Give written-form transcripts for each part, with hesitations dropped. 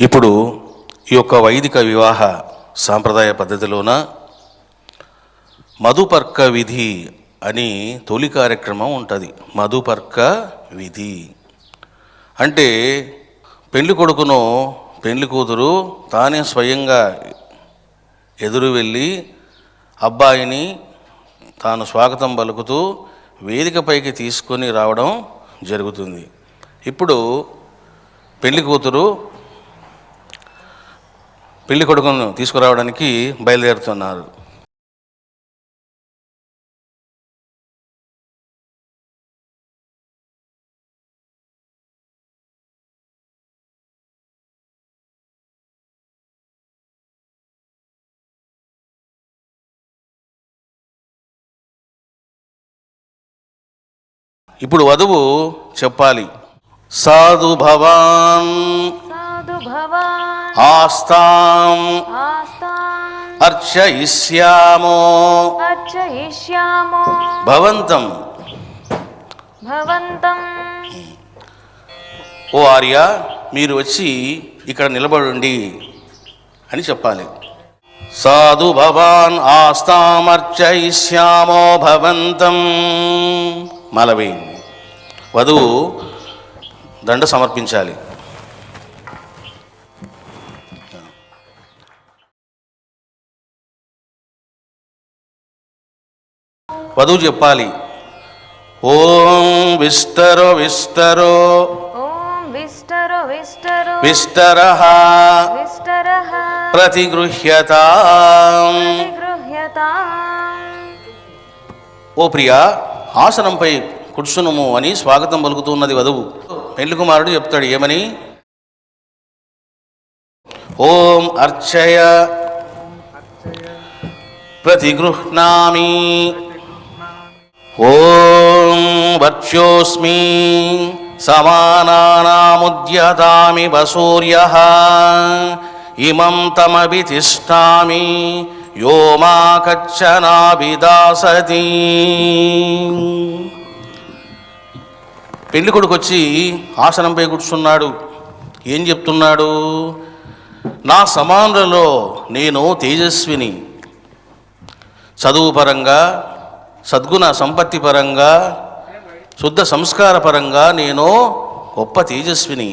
ఇప్పుడు ఈ యొక్క వైదిక వివాహ సాంప్రదాయ పద్ధతిలోన మధుపర్క విధి అని తొలి కార్యక్రమం ఉంటుంది. మధుపర్క విధి అంటే పెళ్లి కొడుకును పెళ్లి కూతురు తానే స్వయంగా ఎదురు వెళ్ళి అబ్బాయిని తాను స్వాగతం పలుకుతూ వేదికపైకి తీసుకొని రావడం జరుగుతుంది. ఇప్పుడు పెళ్లి కూతురు పెళ్లి కొడుకును తీసుకురావడానికి బయలుదేరుతున్నారు. ఇప్పుడు వధువు చెప్పాలి, సాధు భవాన్ ఆస్తాం అర్చయిష్యామో భవంతం. ఓ ఆర్య, మీరు వచ్చి ఇక్కడ నిలబడండి అని చెప్పాలి. సాధు భవాన్ ఆస్తాం అర్చయిష్యామో భవంతం. మలవే వధువు దండ సమర్పించాలి. వధువు చెప్పాలి, ఓం విస్తరో విస్తరో విస్తరః ప్రతిగృహ్యతాం. ఓ ప్రియా, ఆసనంపై కూర్చునుము అని స్వాగతం పలుకుతున్నది వధువు. పెళ్లి కుమారుడు చెప్తాడు ఏమని, ఓం అర్చయ ప్రతిగృహ్ణామి, ఓం వర్చ్యోస్మి సమానానాముద్యతామి వసూర్యః ఇమం తమభితిష్ఠామి యో మా కచ్చనాభిదాసతి. పెళ్లి కొడుకు వచ్చి ఆసనంపై కూర్చున్నాడు. ఏం చెప్తున్నాడు, నా సమానులలో నేను తేజస్విని, చదువు పరంగా, సద్గుణ సంపత్తి పరంగా, శుద్ధ సంస్కార పరంగా నేను గొప్ప తేజస్విని.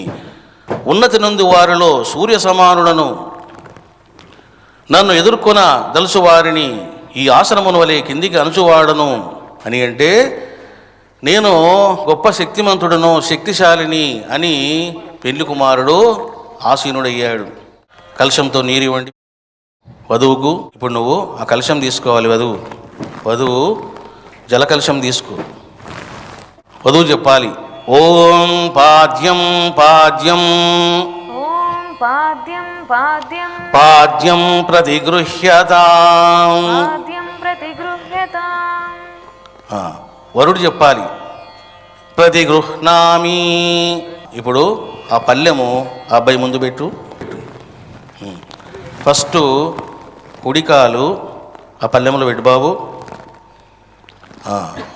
ఉన్నతి నుండి వారిలో సూర్య సమానులను, నన్ను ఎదుర్కొన దలుసు వారిని ఈ ఆసనమును వలె కిందికి అణుచువాడను అని. అంటే నేను గొప్ప శక్తిమంతుడను, శక్తిశాలిని అని పెళ్లి కుమారుడు ఆసీనుడయ్యాడు. కలశంతో నీరు ఇవ్వండి వధువుకు. ఇప్పుడు నువ్వు ఆ కలశం తీసుకోవాలి. వధువు జలకలశం తీసుకో. వధువు చెప్పాలి, ఓం పాద్యం పాద్యం పాద్యం ప్రతిగృహ్యతాం. వరుడు చెప్పాలి, ప్రతిగృహ్ణామి. ఇప్పుడు ఆ పళ్ళెము ఆ అబ్బాయి ముందు పెట్టు. ఫస్ట్ కుడికాలు ఆ పళ్ళెములో పెట్టు బాబు.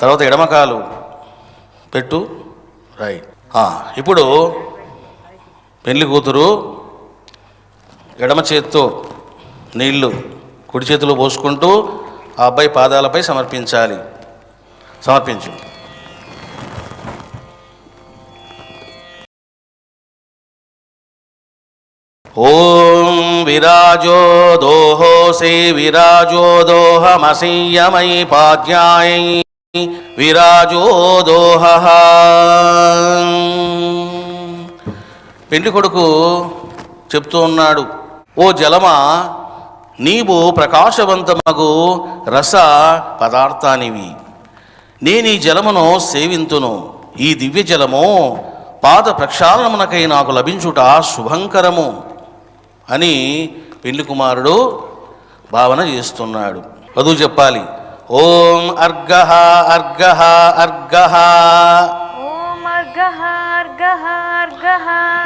తర్వాత ఎడమకాలు పెట్టు. రైట్. ఇప్పుడు పెళ్లి కూతురు ఎడమ చేత్తో నీళ్లు కుడి చేతిలో పోసుకుంటూ ఆ అబ్బాయి పాదాలపై సమర్పించాలి. సమర్పించు. ఓం విరాజో దోహోసే విరాజో దోహమసీయమై పాద్యాయ విరాజో దోహ. పెళ్లి కొడుకు చెప్తూ ఉన్నాడు, ఓ జలమా, నీవు ప్రకాశవంతమగు రస పదార్థానివి. నేను ఈ జలమును సేవింతును. ఈ దివ్య జలము పాద ప్రక్షాళనమునకై నాకు లభించుట శుభంకరము అని పెళ్లి కుమారుడు భావన చేస్తున్నాడు. వధువు చెప్పాలి, ఓం అర్ఘః అర్ఘః అర్ఘః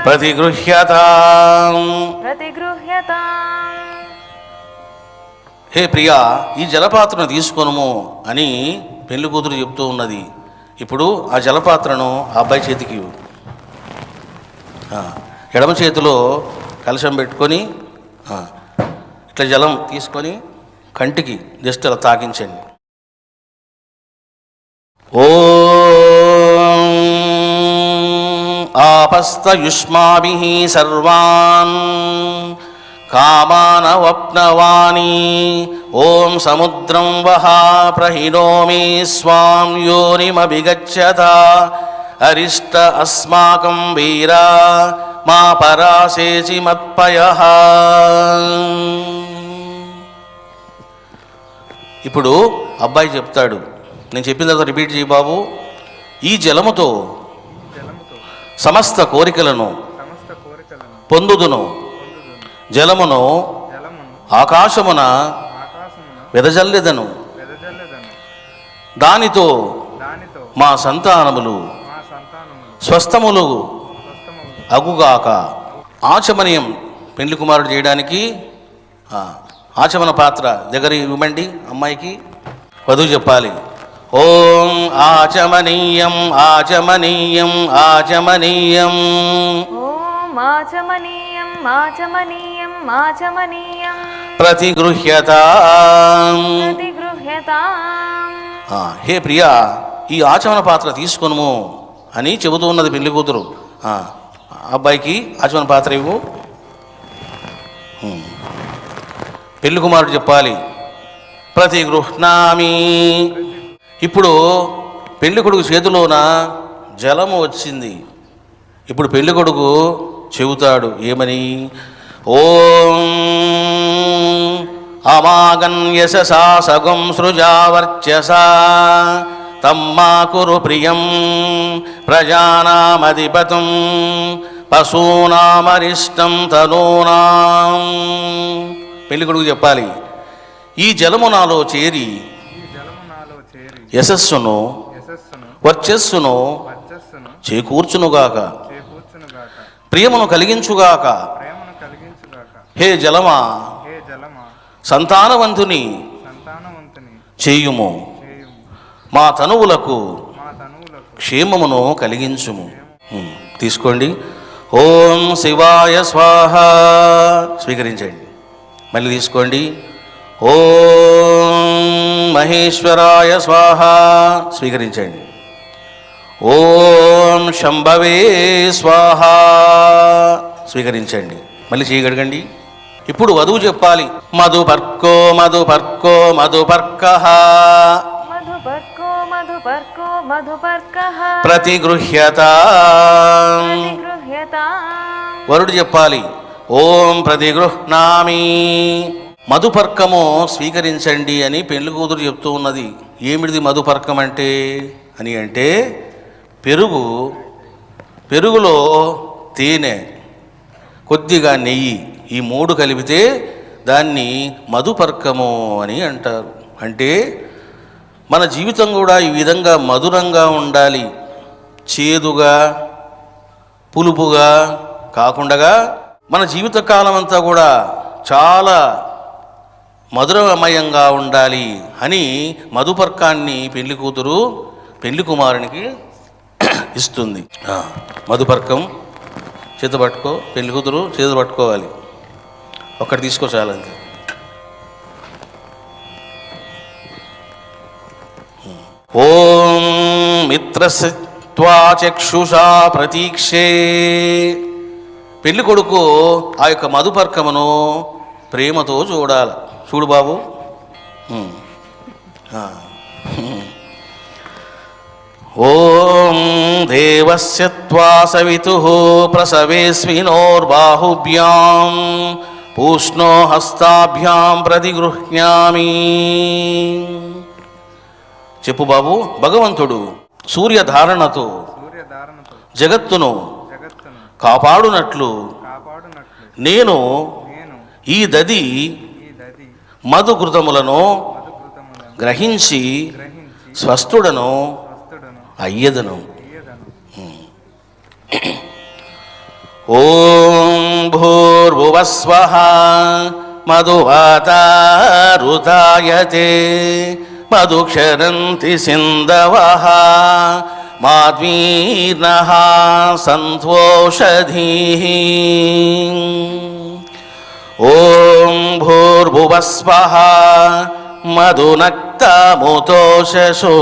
ప్రతిగృహ్యతాం. హే ప్రియా, ఈ జలపాత్రను తీసుకొనుము అని పెళ్లి కూతురు చెప్తూ ఉన్నది. ఇప్పుడు ఆ జలపాత్రను ఆ అబ్బాయి చేతికి ఎడమ చేతిలో కలశం పెట్టుకొని ఇట్లా జలం తీసుకొని కంటికి జస్ట్ అలా తాకించండి. ఓం ఆపస్తయుష్మాభిః సర్వాన్ కామానవప్నవాని ఓం సముద్రం వహా ప్రహినోమి స్వాం యోనిమభిగచ్చత అరిష్ట అస్మాకం వీరా మా పరాశేచి మత్పయః. ఇప్పుడు అబ్బాయి చెప్తాడు, నేను చెప్పిన తర్వాత రిపీట్ చేయి బాబు. ఈ జలముతో సమస్త కోరికలను పొందుదును, జలమును ఆకాశమున వెదజల్లెదను, దానితో మా సంతానములు స్వస్థములు అగుగాక. ఆచమనీయం పెళ్లి కుమారుడు చేయడానికి ఆచమన పాత్ర దగ్గర ఇవ్వండి అమ్మాయికి. వధువు చెప్పాలి, ఓం ఆచమనీయం ఆచమనీయం ఆచమనీయం. ఓం ఆచమనీయం ఆచమనీయం ఆచమనీయం. ప్రతిగృహ్యతాం ప్రతిగృహ్యతాం. హే ప్రియా, ఈ ఆచమన పాత్ర తీసుకొనుము అని చెబుతూ ఉన్నది పెళ్లి కూతురు. అబ్బాయికి ఆచమన పాత్ర ఇవ్వు. పెళ్లి కుమారుడు చెప్పాలి, ప్రతిగృహ్ణామి. ఇప్పుడు పెళ్లి కొడుకు చేతిలోన జలము వచ్చింది. ఇప్పుడు పెళ్లి కొడుకు చెబుతాడు ఏమని, ఓం అమాగన్యసా సగం సృజావర్చసా తమ్మా కురు ప్రియం ప్రజానామధిపతం పశూనామరిష్టం తనూనాం. పెళ్లి కొడుకు చెప్పాలి, ఈ జలము నాలో చేరి యశస్సును వర్చస్సును చేకూర్చునుగాక, ప్రియమును కలిగించుగాక. హే జలమా, సంతానవంతుని చేయుము, మా తనువులకు క్షేమమును కలిగించుము. తీసుకోండి. ఓం శివాయ స్వాహ. స్వీకరించండి. మళ్ళీ తీసుకోండి. ఓం మహేశ్వరాయ స్వాహ. స్వీకరించండి. ఓం శంభవే స్వాహ. స్వీకరించండి. మళ్ళీ చేయగడగండి. ఇప్పుడు వధువు చెప్పాలి, మధుపర్కో మధుపర్కో మధుపర్కః మధుపర్కో మధుపర్కో మధుపర్కః ప్రతిగృహ్యతాం. ప్రతిగృహ్యతాం. వరుడు చెప్పాలి, ఓం ప్రతిగృహ్ణామి. మధుపర్కము స్వీకరించండి అని పెళ్లి కూతురు చెప్తూ ఉన్నది. ఏమిటిది మధుపర్కం అంటే అంటే పెరుగులో తేనె కొద్దిగా నెయ్యి ఈ మూడు కలిపితే దాన్ని మధుపర్కము అని అంటారు. అంటే మన జీవితం కూడా ఈ విధంగా మధురంగా ఉండాలి. చేదుగా పులుపుగా కాకుండా మన జీవితకాలం అంతా కూడా చాలా మధురమయంగా ఉండాలి అని మధుపర్కాన్ని పెళ్లి కూతురు పెళ్లి కుమారునికి ఇస్తుంది. మధుపర్కం చేత పట్టుకో, పెళ్లి కూతురు చేత పట్టుకోవాలి. ఒక్కటి తీసుకో చాలంతే. ఓం మిత్రస్త్వా చక్షుషా ప్రతీక్షే. పెళ్లి కొడుకు ఆ యొక్క మధుపర్కమును ప్రేమతో చూడాలి. చూడు బాబు. ఓం దేవస్య త్వా సవితుః ప్రసవేస్మినోర్బాహుభ్యాం పూష్ణో హస్తాభ్యాం ప్రతిగృహ్ణామి. చెప్పు బాబు. భగవంతుడు సూర్యధారణతో జగత్తును కాపాడునట్లు నేను ఈ దది మధుకృతములను గ్రహించి స్వస్థుడను అయ్యదను. ఓం భూర్భువస్వః మధువాతారుతాయతే మధుక్షరంతి సింధవః మాద్వీర్నః సంత్వోషధీః. ఓం భూర్భువస్వః మధునక్తముతోషసో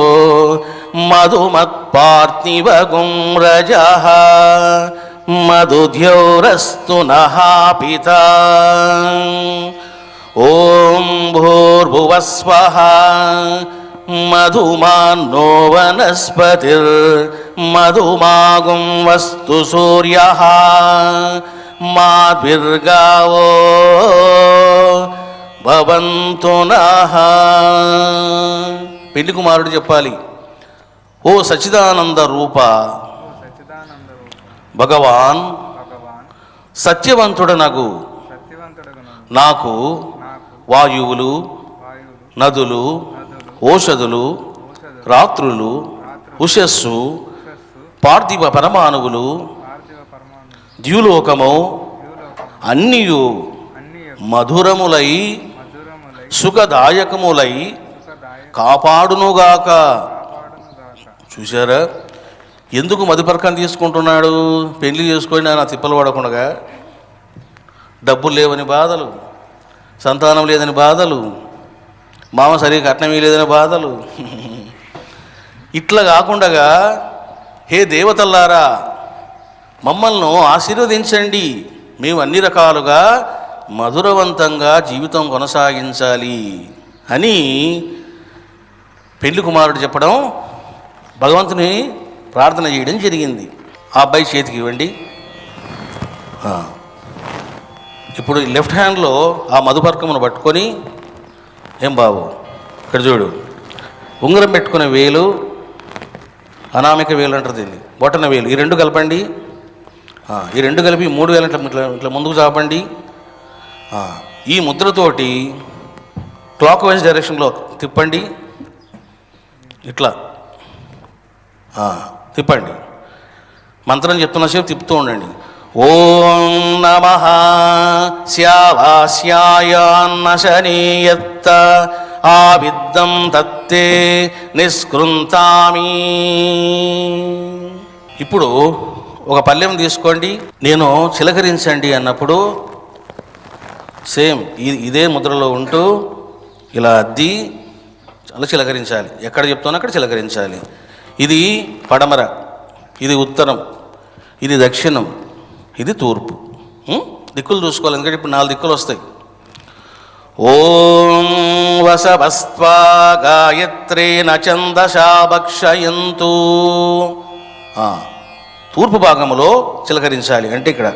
మధుమత్పార్థివగుం రజః మధుద్యోరస్తు నః పితా. ఓం భూర్భువస్వః మధుమాన్నో వనస్పతిర్మధుమాగుం వస్తు సూర్యః మాద్భిర్గావో భవంతు నః. పెళ్లి కుమారుడు చెప్పాలి, ఓ సచ్చిదానంద రూప భగవాన్ సత్యవంతుడనగు నాకు వాయువులు, నదులు, ఓషధులు, రాత్రులు, ఉషస్సు, పార్థివ పరమాణువులు, ద్యులోకము అన్నియు మధురములై సుఖదాయకములై కాపాడునుగాక. చూశారా ఎందుకు మధుపర్కం తీసుకుంటున్నాడు? పెళ్లి చేసుకొని నా తిప్పలు పడకుండా, డబ్బులు లేవని బాధలు, సంతానం లేదని బాధలు, మామ సరిగ్గా కట్నం లేదని బాధలు. ఇట్లా కాకుండా హే దేవతల్లారా మమ్మల్ని ఆశీర్వదించండి, మేము అన్ని రకాలుగా మధురవంతంగా జీవితం కొనసాగించాలి అని పెళ్లి కుమారుడు చెప్పడం, భగవంతుని ప్రార్థన చేయడం జరిగింది. ఆ అబ్బాయి చేతికి ఇవ్వండి. ఇప్పుడు లెఫ్ట్ హ్యాండ్లో ఆ మధుపర్కమును పట్టుకొని, ఏం బాబు ఇక్కడ చూడు, ఉంగరం పెట్టుకునే వేలు, అనామిక వేలు అంటారు దీన్ని, బొటన వేలు, ఈ రెండు కలపండి. ఈ రెండు కలిపి 3 వేలు ఇట్లా ముందుకు చాపండి. ఈ ముద్రతోటి క్లాక్ వైజ్ డైరెక్షన్లో తిప్పండి. ఇట్లా తిప్పండి. మంత్రం చెప్తున్నసేపు తిప్పుతూ ఉండండి. ఓం నమః శ్యావాస్యాయన్నశనీయత్త ఆవిద్దం తత్తే నిష్కృంతామి. ఇప్పుడు ఒక పల్లెం తీసుకోండి, నేను చిలకరించండి అన్నప్పుడు సేమ్ ఇదే ముద్రలో ఉంటూ ఇలా అద్ది చాలా చిలకరించాలి. ఎక్కడ చెప్తానో అక్కడ చిలకరించాలి. ఇది పడమర, ఇది ఉత్తరం, ఇది దక్షిణం, ఇది తూర్పు. దిక్కులు చూసుకోవాలి, ఎందుకంటే ఇప్పుడు 4 దిక్కులు వస్తాయి. ఓం వసవస్త్వా గాయత్రేణ ఛందసా భక్షయంతు. తూర్పు భాగంలో చిలకరించాలి, అంటే ఇక్కడ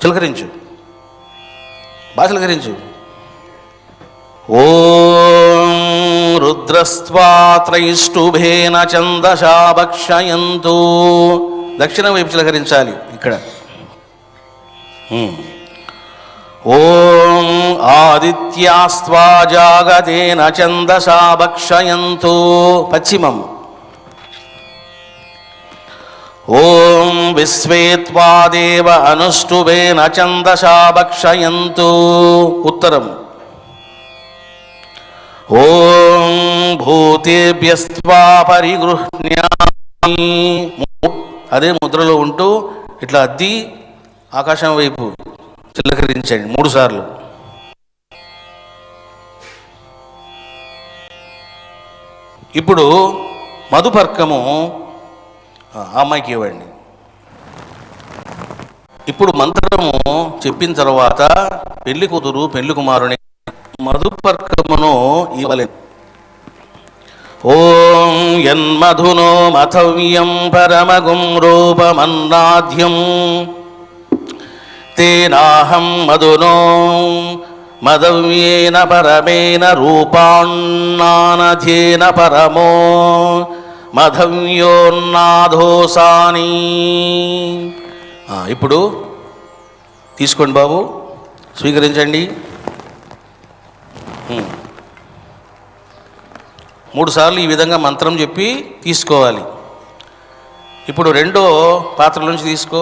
చిలకరించు, బాగా చిలకరించు. ఓం రుద్రస్త్వా త్రైష్టుభేన ఛందసా భక్షయంతు. దక్షిణం వైపు చిలకరించాలి ఇక్కడ. ఓం ఆదిత్యాస్త్వా జాగతేన ఛందసా భక్షయంతు. పశ్చిమం. ఓం విశ్వేత్వా దేవ అనుష్టుభేన ఛందసా భక్షయంతు. ఉత్తరం. ఓం భూతేభ్యస్త్వా పరిగృహ్ణామి. అదే ముద్రలో ఉంటూ ఇట్లా అద్ది ఆకాశం వైపు చిలకరించండి 3 సార్లు. ఇప్పుడు మధుపర్కము అమ్మాయికి ఇవ్వండి. ఇప్పుడు మంత్రము చెప్పిన తర్వాత పెళ్లి కూతురు పెళ్లి కుమారుని మధుపర్కమును ఇవ్వలే. ఓం యన్మధునో మథవ్యం పరమగుం రూపమన్నాద్యం తేనాహం మధునో మదవ్యేన పరమేణ రూపాన్నానధ్యేన పరమో మధవ్యోన్నాధోసాని. ఇప్పుడు తీసుకోండి బాబు, స్వీకరించండి. 3 సార్లు ఈ విధంగా మంత్రం చెప్పి తీసుకోవాలి. ఇప్పుడు రెండో పాత్ర నుంచి తీసుకో.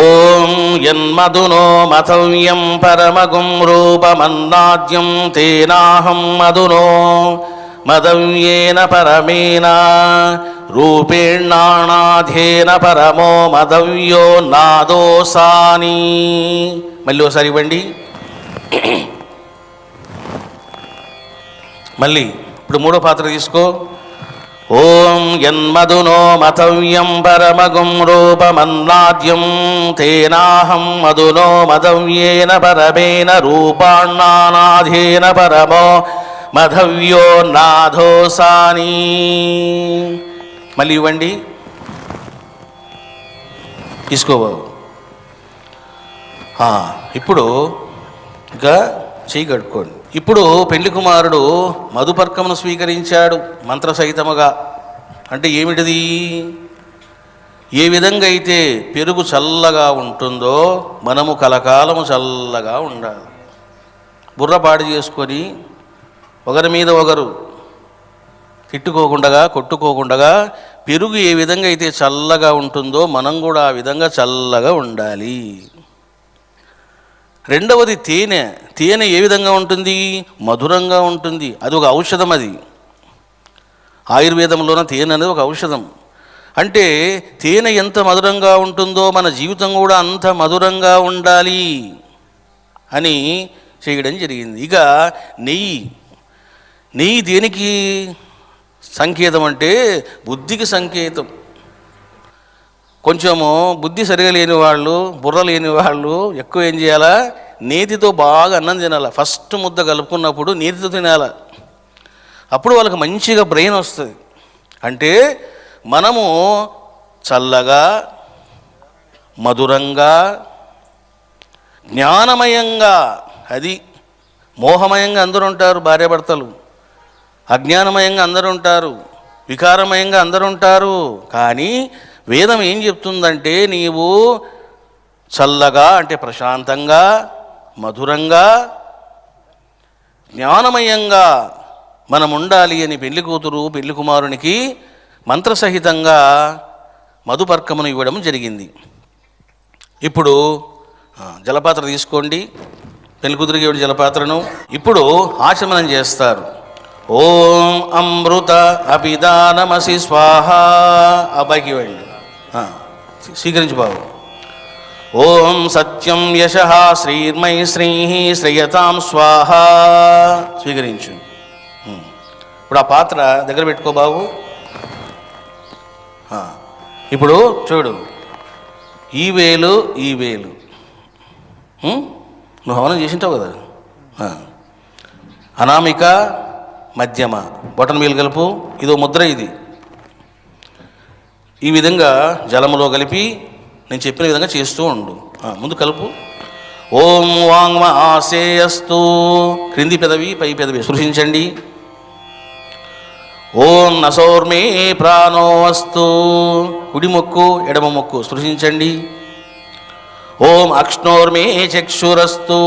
ఓం యన్మధునో మథవ్యం పరమగుం రూపమన్నాద్యం తేనాహం మధునో మదవ్యేన పరమేణ రూపేణానాథేన పరమో మదవ్యో నాదోసాని. మళ్ళీ ఒకసారి ఇవ్వండి. మళ్ళీ ఇప్పుడు మూడో పాత్ర తీసుకో. ఓం యన్మధునో మతవ్యం పరమగుం రూపమన్నాద్యం తేనాహం మధునో మదవ్యేన పరమేణ రూపాణానాథేన పరమో మధవ్యో నాథోసాని. మళ్ళీ ఇవ్వండి, తీసుకోబాబు. ఇప్పుడు ఇంకా చెయ్యి కడుక్కోండి. ఇప్పుడు పెళ్లి కుమారుడు మధుపర్కమును స్వీకరించాడు మంత్రసహితముగా. అంటే ఏమిటిది? ఏ విధంగా అయితే పెరుగు చల్లగా ఉంటుందో మనము కలకాలము చల్లగా ఉండాలి. బుర్రపాడు చేసుకొని ఒకరి మీద ఒకరు తిట్టుకోకుండా కొట్టుకోకుండా పెరుగు ఏ విధంగా అయితే చల్లగా ఉంటుందో మనం కూడా ఆ విధంగా చల్లగా ఉండాలి. రెండవది తేనె. తేనె ఏ విధంగా ఉంటుంది? మధురంగా ఉంటుంది. అది ఒక ఔషధం. అది ఆయుర్వేదంలోన తేనె అనేది ఒక ఔషధం. అంటే తేనె ఎంత మధురంగా ఉంటుందో మన జీవితం కూడా అంత మధురంగా ఉండాలి అని చేయడం జరిగింది. ఇక నెయ్యి దేనికి సంకేతం అంటే బుద్ధికి సంకేతం. కొంచెము బుద్ధి సరిగా లేని వాళ్ళు, బుర్ర లేని వాళ్ళు ఎక్కువ ఏం చేయాలా? నేతితో బాగా అన్నం తినాలి. ఫస్ట్ ముద్ద కలుపుకున్నప్పుడు నేతితో తినాలి. అప్పుడు వాళ్ళకి మంచిగా బ్రెయిన్ వస్తుంది. అంటే మనము చల్లగా, మధురంగా, జ్ఞానమయంగా, అది మోహమయంగా అందరూ ఉంటారు భార్యాభర్తలు, అజ్ఞానమయంగా అందరూ ఉంటారు, వికారమయంగా అందరూ ఉంటారు. కానీ వేదం ఏం చెప్తుందంటే నీవు చల్లగా అంటే ప్రశాంతంగా, మధురంగా, జ్ఞానమయంగా మనం ఉండాలి అని పెళ్లి కూతురు పెళ్లి కుమారునికి మంత్రసహితంగా మధుపర్కమును ఇవ్వడం జరిగింది. ఇప్పుడు జలపాత్ర తీసుకోండి. పెళ్లి కూతురికి ఇవ్వండి జలపాత్రను. ఇప్పుడు ఆచమనం చేస్తారు. ఓం అమృత అభిదానమసి స్వాహ. అబ్బాయికి ఇవ్వండి, స్వీకరించి బాబు. ఓం సత్యం యశః శ్రీర్మై శ్రీ శ్రేయతాం స్వాహ. స్వీకరించు. ఇప్పుడు ఆ పాత్ర దగ్గర పెట్టుకో బాబు. ఇప్పుడు చూడు, ఈ వేలు నువ్వు హవనం చేసింటావు కదా. అనామిక మధ్యమ బొటన్ వేలు కలుపు. ఇదో ముద్ర. ఇది ఈ విధంగా జలములో కలిపి నేను చెప్పిన విధంగా చేస్తూ ఉండు. ముందు కలుపు. ఓం వాంగ్మ ఆసేయస్తు. క్రింది పెదవి పై పెదవి సృష్టించండి. ఓం నసోర్మే ప్రాణో అస్తు. కుడి మొక్కు ఎడమ మొక్కు సృష్టించండి. ఓం అక్ష్ణోర్మే చక్షురస్తు.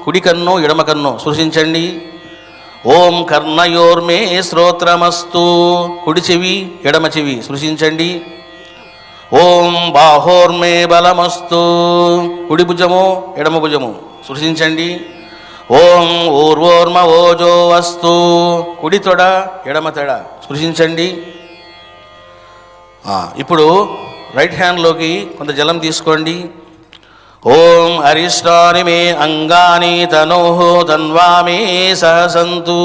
కుడి కన్ను ఎడమ కన్ను సృష్టించండి. ఓం కర్ణయోర్మే శ్రోత్రమస్తు. కుడి చెవి ఎడమ చెవి సృష్టించండి. ఓం బాహోర్మే బలమస్తు. కుడి భుజము ఎడమ భుజము సృష్టించండి. ఓం ఊర్వోర్మ ఓజో అస్తు. కుడి తొడ ఎడమ తొడ సృష్టించండి. ఇప్పుడు రైట్ హ్యాండ్లోకి కొంత జలం తీసుకోండి. ఓం అరిష్టాని మే అంగాని తనోః తన్వా మే సహసంతు.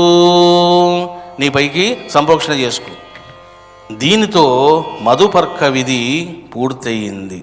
నీ పైకి సంప్రోక్షణ చేసుకో. దీనితో మధుపర్క విధి పూర్తయింది.